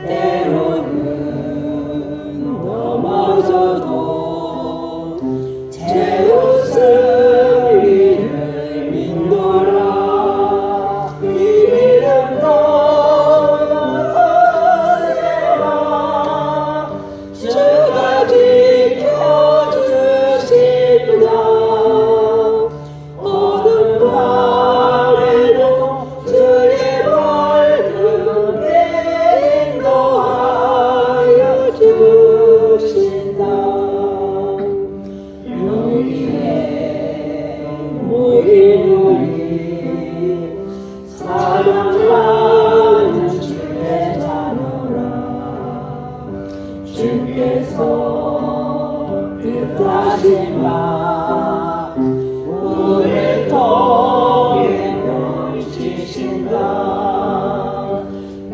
때로는 넘어져도 제 웃음 위를 믿노라. 이름 떠나세라. 주가 지켜주신다. 어둠 밤에도 주의 밝음에 인도하여 주신다. 여기에 모인 우리 사랑하는 주의 자녀라. 주께서 뜻하신 바 우리 통에 펼치신다.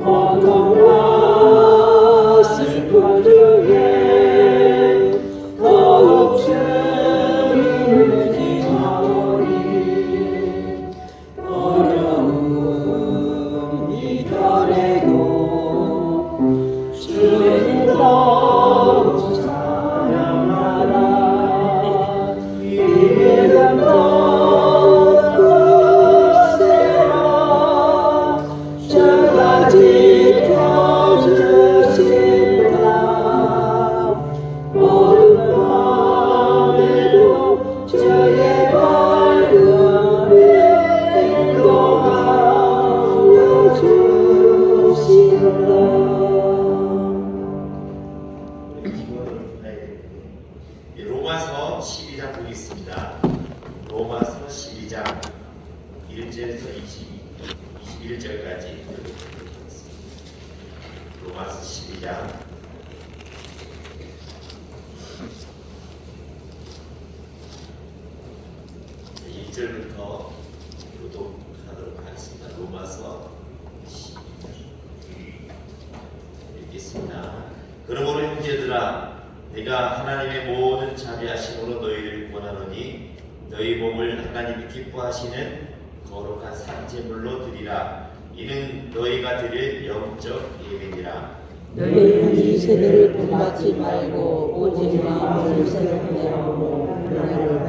고통과 슬픔 중에 더욱 주를 기하오니 어려운 이별에도 주를 더욱 찬양하라. 이름 떠나세라. 주가 지켜주신다. 어두운 밤에도 주의 밝음에 인도하여 주신다. 로마서 12장 보겠습니다. 로마서 12장 1절에서 21절까지 로마서 12장 1절부터 교독하도록 하겠습니다. 로마서 12장 읽겠습니다. 그러므로 형제들아, 내가 하나님의 모든 자비하심으로 너희를 권하노니 너희 몸을 하나님이 기뻐하시는 거룩한 산제물로 드리라. 이는 너희가 드릴 영적 예배니라. 너희는 이 세대를 본받지 말고 오직 마음을 새롭게 하고 변화를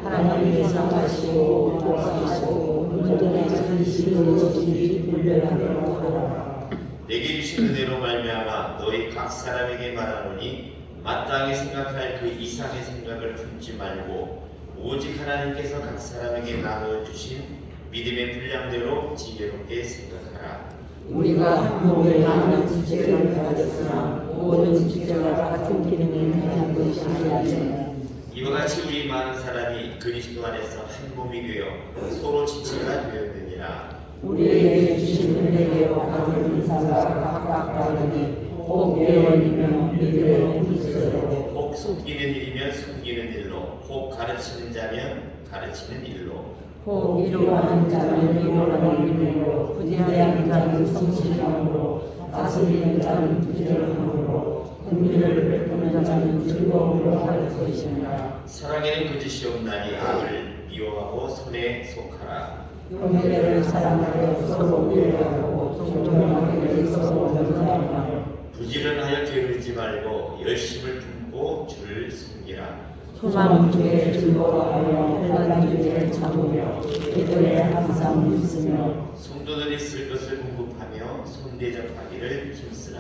하나님이 사랑하시고 독하시고 온전히 지키시는 것이 분별하도록 하라. 내게 주신 은혜로 말미암아 너희 각 사람에게 말하노니 마땅히 생각할 그 이상의 생각을 품지 말고 오직 하나님께서 각 사람에게 나누어 주신 믿음의 분량대로 지혜롭게 생각하라. 우리가 한 몸에 많은 지체를 가졌으나 모든 지체가 같은 기능을 가진 것이 아니라 이와 같이 우리 많은 사람이 그리스도 안에서 한 몸이 되어 서로 지체가 되었느니라. 우리에게 주신 은혜로 받은 인사가 각각 다르니 혹 예언이면 믿음의 그리스도로 혹 섬기는 일이면 섬기는 일로, 혹 가르치는 자면 가르치는 일로, 혹 위로하는 자는 위로하는 일로 부지런한 자는 성실함으로 다스리는 자는 부지런함으로 긍휼을 베푸는 자는 즐거움으로 할 것이니라. 사랑에는 거짓이 없나니 악을 미워하고 선에 속하라. 형제를 사랑하여 서로 위로하고 존중하게 서로 감사하라. 부지런하여 게으르지 말고 열심을 품고 주를 섬기라. 소망 중에 즐거워하며 환난 중에 참으며 기도에 항상 있으며 성도들이 쓸 것을 공급하며 손대접하기를 힘쓰라.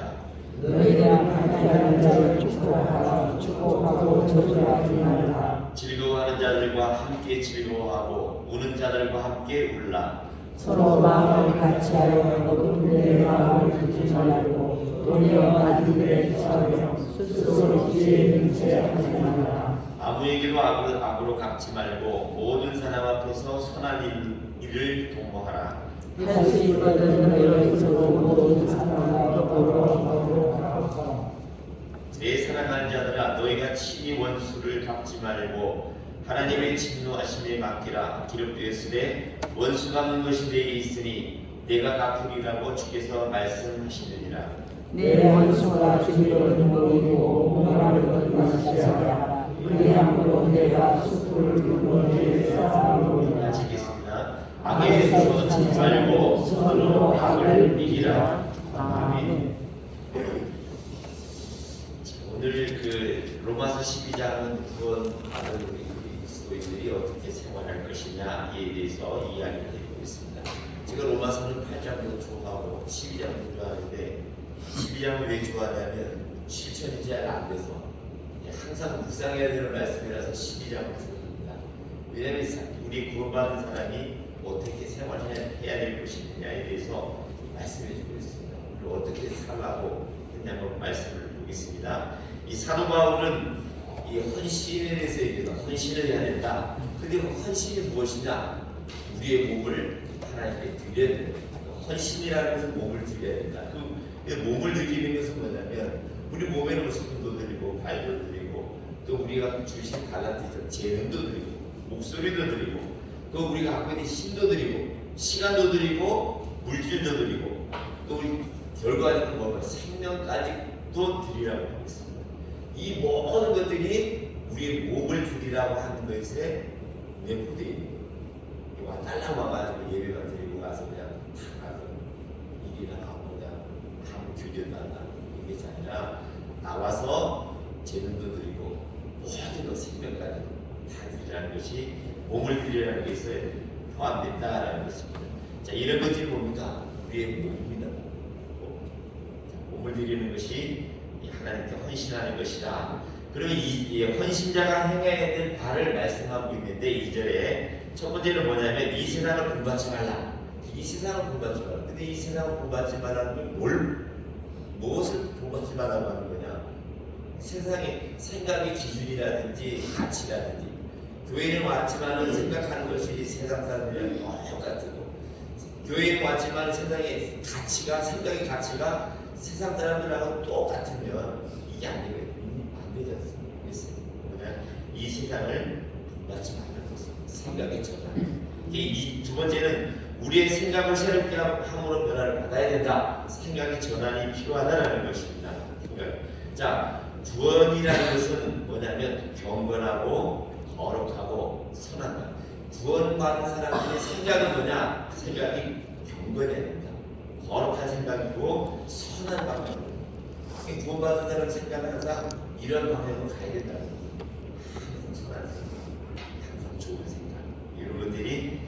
너희가 박해하는 자를 축복하라. 축복하고 저주하지 말라. 즐거워하는 자들과 함께 즐거워하고 우는 자들과 함께 울라. 서로 마음을 같이하여 모든 내 마음을 두지 말고 도리어 아들들의 처럼 스스로 지혜 있는 채 하지 말라. 아무에게도 악으로 갚지 말고 모든 사람 앞에서 선한 일을 도모하라. 할 수 있거든 너희에게서 모든 사람과 더불어 내 사랑하는 자들아, 너희가 친히 원수를 갚지 말고 하나님의 진노하심에 맡기라. 기록되었으되 원수 갚는 것이 내게 있으니 내가 갚으리라고 주께서 말씀하시느니라. 내 원수가 주를 보이고 모나를 거두시게 하라. 그리함으로 내가 숲을 뚫고 내 사랑으로 다시 읽겠습니다. 악에서 찾지 말고 선으로 악을 이기라. 아멘. 오늘 그 로마서 12장은 구원 받은 우리 그리스도인들이 어떻게 생활할 것이냐에 대해서 이야기를 해보고 있습니다. 제가 로마서는 8장도 좋아하고 12장도 좋아하는데 12장을 왜 좋아하냐면 실천이 잘 안 돼서 항상 묵상해야 되는 말씀이라서 12장을 좋아합니다. 왜냐하면 우리 구원받은 사람이 어떻게 생활해야 될 것이냐에 대해서 말씀해주고 있습니다. 그리고 어떻게 살라고 했냐면 말씀을 보겠습니다. 이 사도 바울은 이 헌신에 대해서 얘기해요. 헌신을 해야 된다. 근데 그 헌신이 무엇이냐? 우리의 몸을 하나님께 드려야 된다. 헌신이라는 것은 몸을 드려야 된다. 그 몸을 드리는 것은 뭐냐면 우리 몸에는 손도 드리고 발도 드리고 또 우리가 주신 달란트 재능도 드리고 목소리도 드리고 또 우리가 갖고 있는 힘도 드리고 시간도 드리고 물질도 드리고 또 우리 결과적으로 뭐가 생명까지도 드리라고 하고 있습니다. 이 모든 것들이 우리의 몸을 드리라고 하는 것에 내포되어 와 딸랑 와가지고 예배만 드리고 가서 그냥 다 가서 일이나 하고 그냥 아무 교제도 안 하고 이게 아니라 나와서 재능도 드리고 모든 것 생명까지 다 드리라는 것이 몸을 드리라는 것에 포함된다라는 것입니다. 자, 이런 것들이 뭡니까? 우리의 몸입니다. 몸을 드리는 것이 하나님께 헌신하는 것이다. 그리고 이 헌신자가 행해야 될 바를 말씀하고 있는데 2절에 첫 번째는 뭐냐면 이 세상을 본받지 말라. 이 세상을 본받지 말라. 근데 이 세상을 본받지 말라는 건 무엇을 본받지 말라고 하는 거냐? 세상의 생각의 기준이라든지 가치라든지 교회는 왔지만 생각하는 것이 세상 사람들이랑 똑같고 교회는 왔지만 세상의 가치가 생각의 가치가 세상 사람들하고 똑같으면 이게 안 되지 않습니까? 이 세상을 본받지 말라는 것입니다. 생각의 전환. 이 두 번째는 우리의 생각을 새롭게 함으로 변화를 받아야 된다. 생각의 전환이 필요하다는 것입니다. 자, 구원이라는 것은 뭐냐면 경건하고 거룩하고 선한 것. 구원받은 사람들의 생각은 뭐냐? 생각이 경건해야 된다. 거룩한 생각이고 선한 방향으로. 구원받은 사람 생각은 항상 이런 방향으로 가야 된다는 거예요. 항상 선한 생각, 항상 좋은 생각. 이런 것들이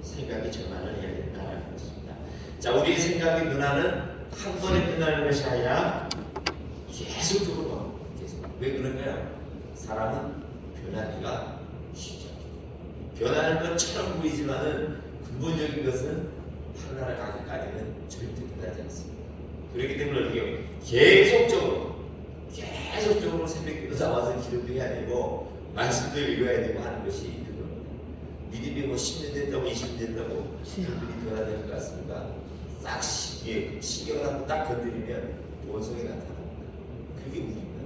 생각이 전환을 해야 된다는 것입니다. 자, 우리의 생각의 변화는 한 번에 변하는 것이 아니라 계속적으로 계속. 왜 그럴까요? 사람은 변하기가 쉽지 않습니다. 변하는 것처럼 보이지만은 근본적인 것은 하나를 가기까지는 절대 변하지 않습니다. 그렇기 때문에 어떻게 계속적으로 새벽기도 나와서 기도들이 아니고 말씀도 읽어야 되고 하는 것이 그겁니다. 믿음이 뭐 10년 됐다고 20년 됐다고 그분이 변화야 될 것 같습니까? 싹 신경을 한번 딱 건드리면 원성이 나타납니다. 그게 우리입니다.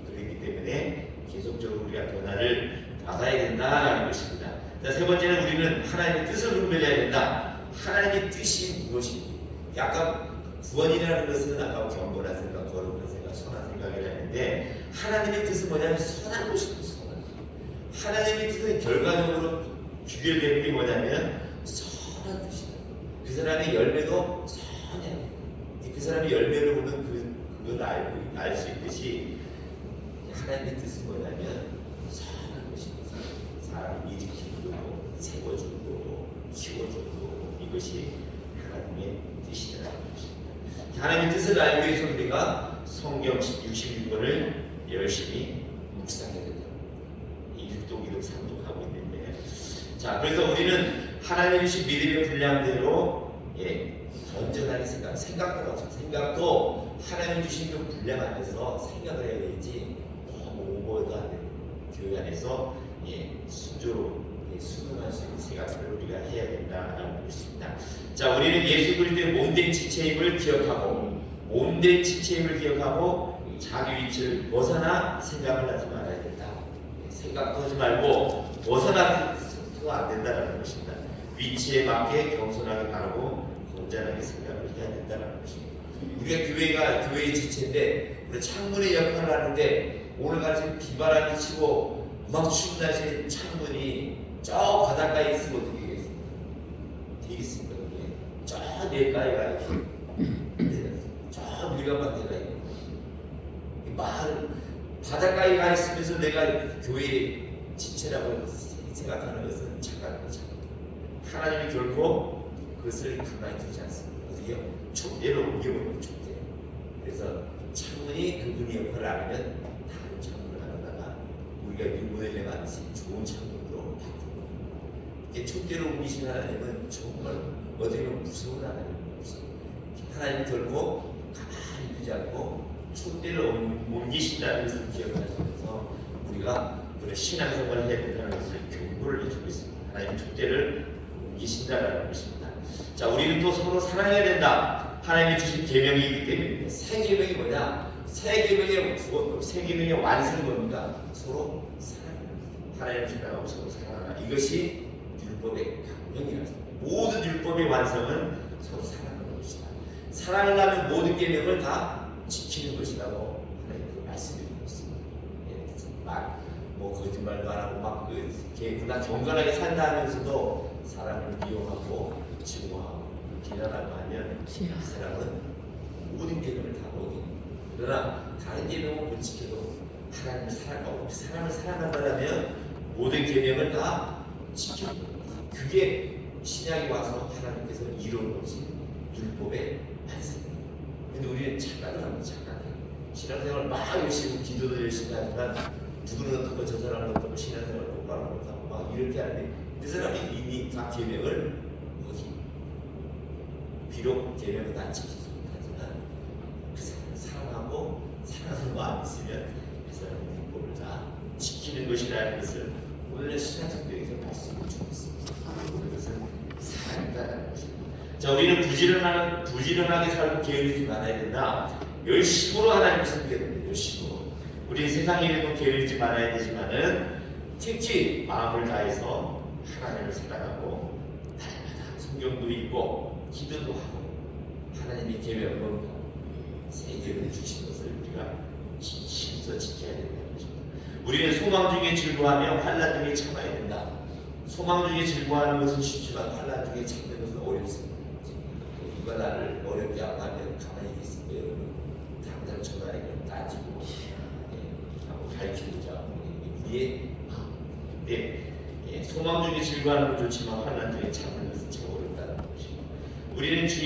그렇기 때문에 계속적으로 우리가 변화를 받아야 된다는 것입니다. 자, 세 번째는 우리는 하나님의 뜻을 분별해야 된다. 하나님의 뜻이 무엇인지. 아까 구원이라는 것은 아까 경건한 생각, 거룩한 생각, 선한 생각이라 했는데 하나님의 뜻은 뭐냐면 선한 것입니다. 선한. 하나님의 뜻은 결과적으로 규결되는 게 뭐냐면 선한 뜻이다. 그 사람의 열매도 선해. 그 사람의 열매를 보면 그걸 알 수 있듯이 하나님의 뜻은 뭐냐면 선한 것입니다. 사람을 일으키고 세워주고 키워주고 이것이 하나님의 뜻이라는 것입니다. 하나님의 뜻을 알기 위해서 우리가 성경 66권을 열심히 묵상해야 된다. 1독, 2독, 3독 하고 있는데 자, 그래서 우리는 하나님이 주신 믿음의 분량대로 건전하게 생각도 하나님 주신 그 분량 안에서 생각을 해야 되지 너무 오버도 안 되고 교회 안에서 순종할 수 있는 생각을 우리가 해야 된다라는 것입니다. 자, 우리는 예수 그리스도의 몸된 지체임을 기억하고 자기 위치를 벗어나 생각을 하지 말아야 된다. 생각도 하지 말고 벗어나도 안 된다는 것입니다. 위치에 맞게 겸손하게 바르고 건전하게 생각을 해야 된다는 것입니다. 우리가 교회의 지체인데 우리 창문의 역할을 하는데 오늘같이 비바람이 치고 막 추운 날씨에 창문이 저 바닷가에 있으면 어떻게 해요? 되겠습니까? 그게 저 내과에 가 있고 저 밀감밭에 가 있고 말 바닷가에 가 있으면서 내가 교회의 지체라고 생각하는 것은 착각이죠. 하나님이 결코 그것을 가만히 두지 않습니다. 어디요? 촛대로 옮겨버리는 촛대. 그래서 창문이 그분의 역할을 알면 다른 창문을 하다가 우리가 일본에 만드신 좋은 창문으로 바꾸고 이게 촛대로 옮기신 하나님은 정말 어떻게 보면 무서운 하나님입니다. 하나님은 결코 가만히 두지 않고 촛대를 옮기신다는 것을 기억하시면서 우리가 그런 신앙생활을 해야 된다는 것을 경고를 해주고 있습니다. 하나님 촛대를 옮기신다는 것입니다. 자, 우리는 또 서로 사랑해야 된다. 하나님이 주신 계명이기 때문에 새 계명이 뭐냐? 새 계명의 완성이 뭡니까? 서로 사랑합니다. 하나님을 사랑하고 서로 사랑하라. 이것이 율법의 강령이라서 모든 율법의 완성은 서로 사랑하는 것이다. 사랑을 하면 모든 계명을 다 지키는 것이라고 하나님께서 말씀드리고 있습니다. 뭐 거짓말도 안 하고 막 그나 경건하게 산다 하면서도 사람을 미워하고 증오하고 비난하고 하면 그 사람은 모든 계명을 다 어기고 그러나 다른 계명은 못 지켜도 하나님을 사랑하고 사람을 사랑한다면 모든 계명을 다 지키는 겁니다. 그게 신약이 와서 하나님께서 이루는 것이 율법의 완성입니다. 근데 우리는 착각을 합니다. 착각해. 신앙생활 막 열심히 기도도 열심히 하지만 누구는 어떻고 저 사람은 어떻고 신앙생활 똑바로 못하고 막 이렇게 하는데 그 사람이 이미 다 계명을 어기고 비록 계명을 다 지키지 못하지만 그 사람을 사랑하고 사랑하는 마음이 있으면 그 사람은 율법을 다 지키는 것이라는 것을 오늘의 신약성경에서 말씀을 주고 있습니다. 그것은 사랑이라는 것입니다. 자, 우리는 부지런하게 살고 게으르지 말아야 된다. 열심으로 하나님을 섬겨야 됩니다. 열심으로. 우리 세상에 있는 게으르지 말아야 되지만은 특히 마음을 다해서 하나님을 사랑하고 날마다 성경도 읽고 기도도 하고 하나님의 계명을 새 계명을 주신 것을 우리가 힘써 지켜야 된다는 것입니다. 우리는 소망 중에 즐거워하며 환난 중에 참아야 된다. 소망 중에 즐거워하는 것은 쉽지만 환난 중에 참는 것은 어렵습니다. 누가 나를 어렵게 하면 가만히 있겠습니까? 여러분 당장 전화해서 따지고 가르치자. 우리의 소망 중에 즐거워하는 건 좋지만 환난 중에 참는 것은 참 어렵다는 것입니다. 우리는 주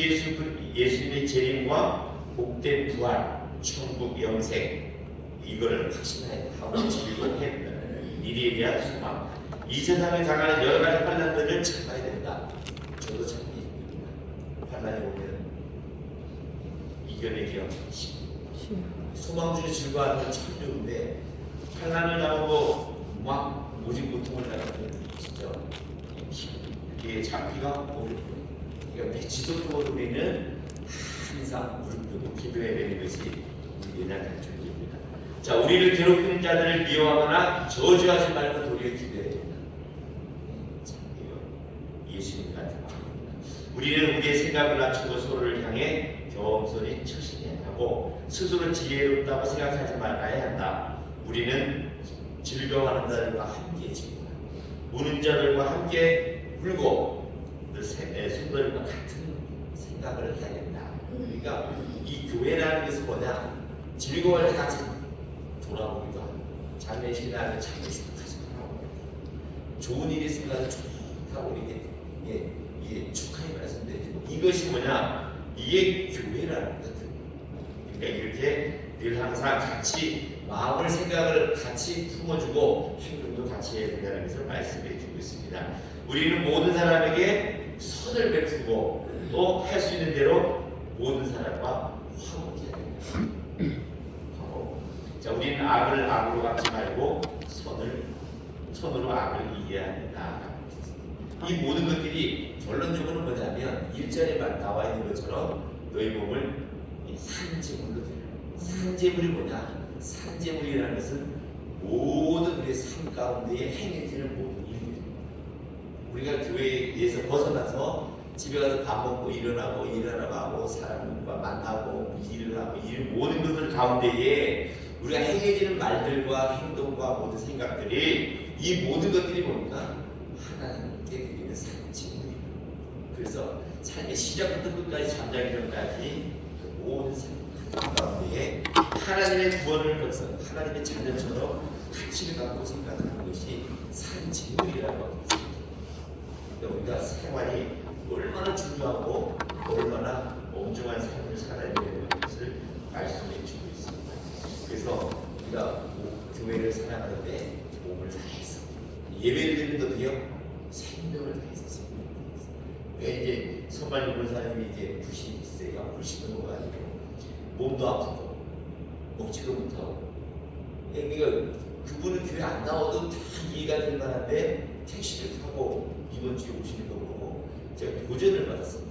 예수님의 재림과 복된 부활, 천국 영생 이거를 확신하고 즐거워해야 된다는 미래에 대한 소망. 이 세상에 당하는 여러 가지 환난들을 참아야 된다. 저도 참기 힘듭니다. 환난이 오면 이겨내기 쉽습니다. 소망 중에 즐거워하는 건 참 좋은데 환난을 당하고 막 오직 고통을 당하면 진짜 이게 참기가 어렵고 그러니까 지속적으로 우리는 항상 무릎 꿇고 기도해야 되는 것이 우리 연약한 존재입니다. 자, 우리를 괴롭히는 자들을 미워하거나 저주하지 말고 도리어 기도해야 된다. 참 예수님 같은 마음입니다. 우리는 우리의 생각을 낮추고 서로를 향해 겸손히 처신해야 하고 스스로 지혜롭다고 생각하지 말아야 한다. 우리는 즐거워하는 자들과 함께 즐거워하고 우는 자들과 함께 울고 손들과 같은 생각을 해야 된다. 그러니까 이 교회라는 것은 뭐냐? 즐거워할 때 같이 돌아보기도 하고 장례식이나 하면 장례식도 같이 돌아보고 좋은 일이 있으면 좋다고 이게 축하의 말씀드리고 이것이 뭐냐? 이게 교회라는 거거든. 그러니까 이렇게 늘 항상 같이 마음을 생각을 같이 품어주고 행동도 같이 해야 된다는 것을 말씀해 주고 있습니다. 우리는 모든 사람에게 선을 베풀고 또 할 수 있는 대로 모든 사람과 화목해야 됩니다. 화목. 자, 우리는 악을 악으로 갚지 말고 선으로 악을 이겨야 한다. 이 모든 것들이 결론적으로 뭐냐면 1절에 나와 있는 것처럼 너희 몸을 산제물로 드려요. 산제물이 뭐냐? 산제물이라는 것은 모든 우리의 삶 가운데에 행해지는 모든 일들입니다. 우리가 교회에서 벗어나서 집에 가서 밥 먹고 일어나고 사람과 만나고 일을 하고 이 모든 것들 가운데에 우리가 행해지는 말들과 행동과 모든 생각들이 이 모든 것들이 뭡니까? 하나님께 드리는 산제물입니다. 그래서 삶의 시작부터 끝까지 잠자기 전까지 그 모든 삶 가운데에 하나님의 구원을 거쳐 하나님의 자녀처럼 가치를 갖고 생각하는 것이 산 제물이라고 합니다. 우리가 생활이 얼마나 중요하고 얼마나 엄중한 삶을 살아야 되는 것을 말씀해 주고 있습니다. 그래서 우리가 교회를 살아가는데 몸을 다해서 예배를 드리는 것도요 생명을 다해서 그러니까 이제 선발 목사님이 이제 붓이 있어요. 붓이 넘어가지고 몸도 아프고 먹지도 못하고 그러니까 그분은 교회 안 나와도 다 이해가 될 만한데 택시를 타고 이번 주에 오시는 거 보고 제가 도전을 받았어요.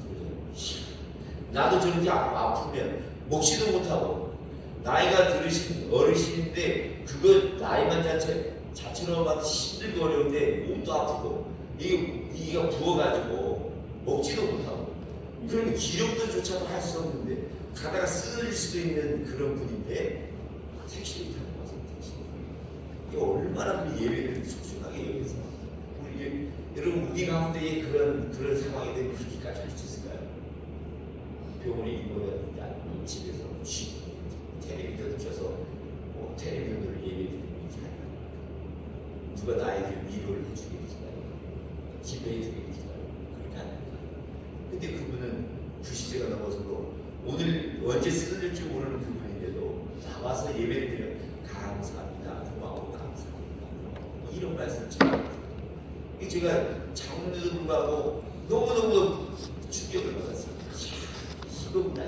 나도 저렇게 아프면 먹지도 못하고 나이가 들으신 어르신인데 그거 나이만 자처럼 하기 힘들고 어려운데 몸도 아프고 이가 부어가지고 먹지도 못하고 그럼 기력도조차도 할 수 없는데 가다가 쓰러질 수도 있는 그런 분인데 택시를 타고 와서 이게 얼마나 그 예배를 소중하게 여기서 여러분 우리 가운데에 그런 상황이 되면 그렇게까지 할 수 있을까요? 병원에 입원했는데 집에서 쉬고 텔레비전 켜서 텔레비전으로 예배드리는 게 아니라 누가 나에게 위로를 해주겠지만 기도해 주겠지만 그렇게 안 합니다. 근데 그분은 90세가 넘어서도 오늘 언제 쓰러질지 모르는 그분인데도 나와서 예배를 드리면 감사합니다. 고마워 감사합니다. 이런 말씀을 제가 장로도 불구하고 너무너무 충격을 받았습니다. 이거구나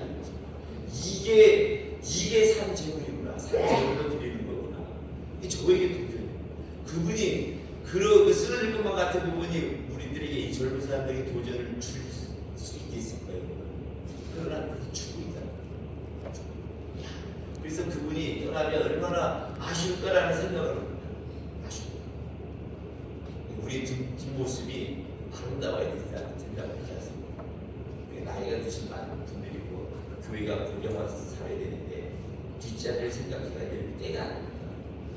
이게 산 제물이구나. 산 제물로 드리는 거구나. 저에게 도전이에요. 그분이 그 쓰러질 것만 같은 부분이 우리들에게 이 젊은 사람들에게 도전을 줄 수 있겠을까요? 그러나 그렇게 주고 있다. 그래서 그분이 떠나면 얼마나 아쉬울까라는 생각을 합니다. 아쉽다. 우리 뒷모습이 아름다워야 된다고 하지 않습니까? 나이가 드신 많은 분들이고 교회가 공경화서 살아야 되는데 뒷자리를 생각해야 될 때가 아닙니다.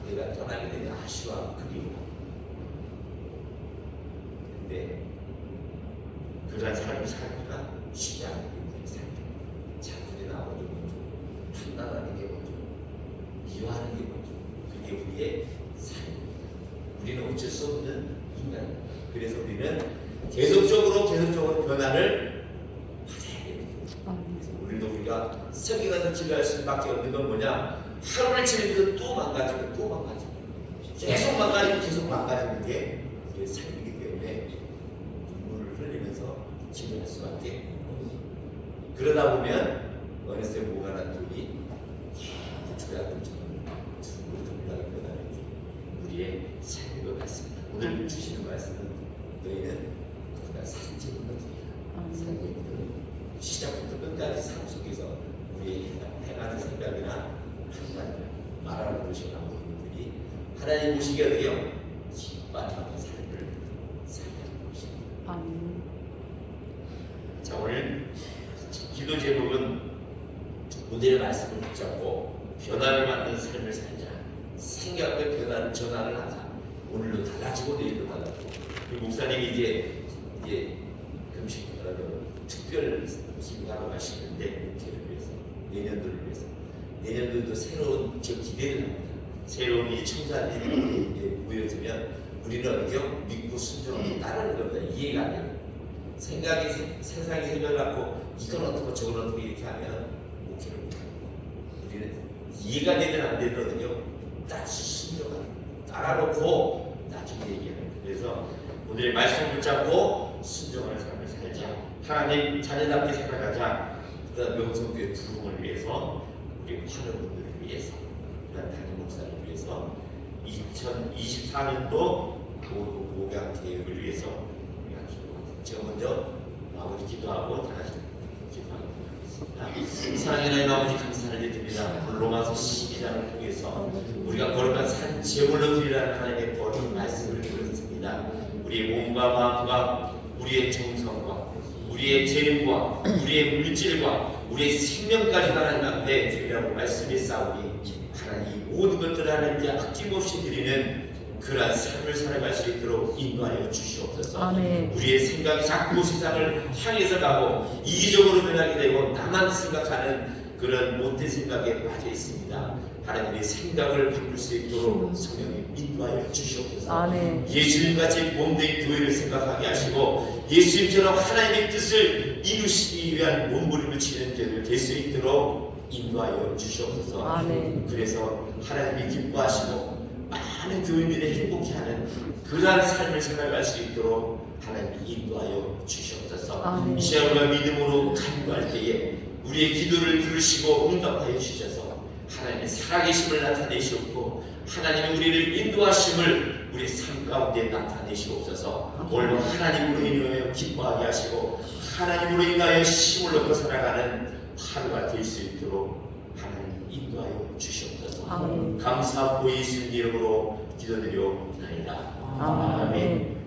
내가 떠나게 되면 아쉬워 그리워. 근데 그러한 삶을 살기가 쉽지 않은 우리 삶. 자들이 나오는 게 먼저, 판단하는 게 먼저, 미워하는 게 먼저. 그게 우리의 삶입니다. 우리는 어쩔 수 없는 인간입니다. 그래서 우리는 계속적으로 변화를 받아야 됩니다. 그래서 우리가 성경에서 지도할 수밖에 없는 건 뭐냐? 하루를 지내면서 또 망가지고 계속 망가지는 게 우리의 삶이기 때문에 눈물을 흘리면서 지도할 수밖에 없습니다. 그러다 보면 어느새 뭐가 난 돌이 조약금처럼 두물두물하게 변하는 게 우리의 삶인 것 같습니다. 오늘 주시는 말씀은 너희는 산책을 못해요. 시작부터 끝까지 삶 속에서 우리의 행하는 생각이나 판단이나 말하는 것이 나오는 분들이 하나님 보시기에 어때요? 기뻐하는 삶을 살아가는 것입니다. 자, 오늘 기도 제목은 오늘의 말씀을 붙잡고 변화를 만든 삶을 살자. 생각의 변화를 전환을 하자. 오늘도 달라지고 내일도 달라지고. 목사님이 이제 금식하라고 특별 기도하고 하시는데 목회를 위해서 내년도를 위해서 내년도도 새로운 기대를 합니다. 새로운 이 청사들이 모여지면 우리는 어디요? 믿고 순종하고 따르는 겁니다. 이해가 안 돼요. 세상이 생각을 갖고 이건 어떻고 저건 어떻고 이렇게 하면 목회를 못합니다. 우리는 이해가 되든 안 되거든요. 다시 순종하는 따라놓고 나중에 얘기하는. 그래서 오늘의 말씀을 붙잡고 순종하는 삶을 살자. 하나님 자녀답게 살아가자. 그다음 명성교회 부흥을 위해서 우리 환우분들을 위해서 그다음 담임 목사를 위해서 2024년도 목양 계획을 위해서 제가 먼저 마무리 기도하고 다 같이 기도하도록 하겠습니다. 사랑하는 아버지 감사를 드립니다. 로마서 12장을 통해서 우리가 거룩한 산 제물로 드리라는 하나님의 거룩한 말씀을 들었습니다. 우리의 몸과 마음과 우리의 정성과 우리의 재능과 우리의 물질과 우리의 생명까지 하나님 앞에 드리라고 말씀했사오니 하나님 모든 것들을 하나님께 아낌없이 드리는 그러한 삶을 살아갈 수 있도록 인도하여 주시옵소서. 아멘. 우리의 생각이 자꾸 세상을 향해서 가고 이기적으로 변하게 되고 나만 생각하는 그런 못된 생각에 빠져 있습니다. 하나님의 생각을 바꿀 수 있도록 성령님 인도하여 주시옵소서. 아멘. 예수님같이 몸된 교회를 생각하게 하시고 예수님처럼 하나님의 뜻을 이루시기 위한 몸부림을 치는 교회를 될 수 있도록 인도하여 주시옵소서. 아멘. 그래서 하나님이 기뻐하시고 많은 교인들이 행복해하는 그러한 삶을 살아갈 수 있도록 하나님이 인도하여 주시옵소서. 아멘. 이 시간 우리가 믿음으로 간구할 때에 우리의 기도를 들으시고 응답하여 주셔서 하나님의 살아계심을 나타내시옵고 하나님이 우리를 인도하심을 우리 삶 가운데 나타내시옵소서. 오늘도 하나님으로 인하여 기뻐하게 하시고 하나님으로 인하여 힘을 얻고 살아가는 하루가 될 수 있도록 하나님 인도하여 주시옵소서. 아멘. 감사하고 예수님 이름으로 기도드려옵나이다. 아멘.